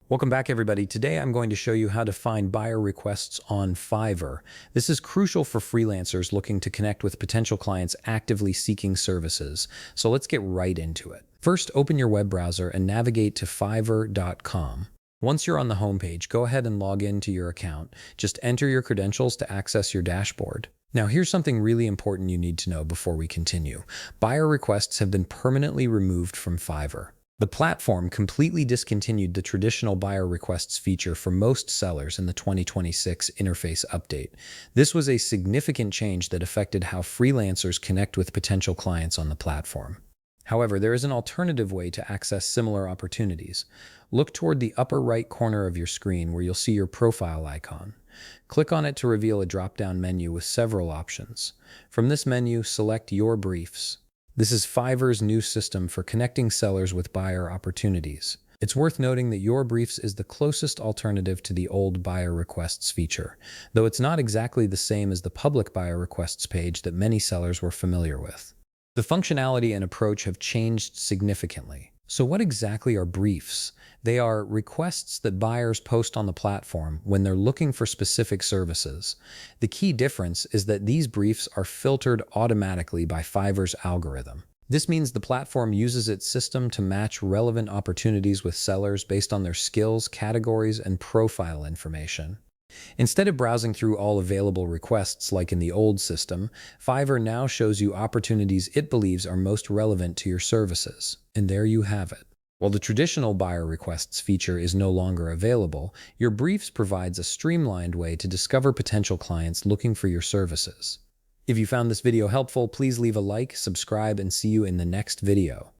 Welcome back, everybody. Today I'm going to show you how to find buyer requests on Fiverr. This is crucial for freelancers looking to connect with potential clients actively seeking services. So let's get right into it. First, open your web browser and navigate to fiverr.com. Once you're on the homepage, go ahead and log into your account. Just enter your credentials to access your dashboard. Now, here's something really important you need to know before we continue. Buyer requests have been permanently removed from Fiverr. The platform completely discontinued the traditional buyer requests feature for most sellers in the 2026 interface update. This was a significant change that affected how freelancers connect with potential clients on the platform. However, there is an alternative way to access similar opportunities. Look toward the upper right corner of your screen where you'll see your profile icon. Click on it to reveal a drop-down menu with several options. From this menu, select Your Briefs. This is Fiverr's new system for connecting sellers with buyer opportunities. It's worth noting that Your Briefs is the closest alternative to the old buyer requests feature, though it's not exactly the same as the public buyer requests page that many sellers were familiar with. The functionality and approach have changed significantly. So what exactly are briefs? They are requests that buyers post on the platform when they're looking for specific services. The key difference is that these briefs are filtered automatically by Fiverr's algorithm. This means the platform uses its system to match relevant opportunities with sellers based on their skills, categories, and profile information. Instead of browsing through all available requests like in the old system, Fiverr now shows you opportunities it believes are most relevant to your services. And there you have it. While the traditional buyer requests feature is no longer available, Your Briefs provides a streamlined way to discover potential clients looking for your services. If you found this video helpful, please leave a like, subscribe, and see you in the next video.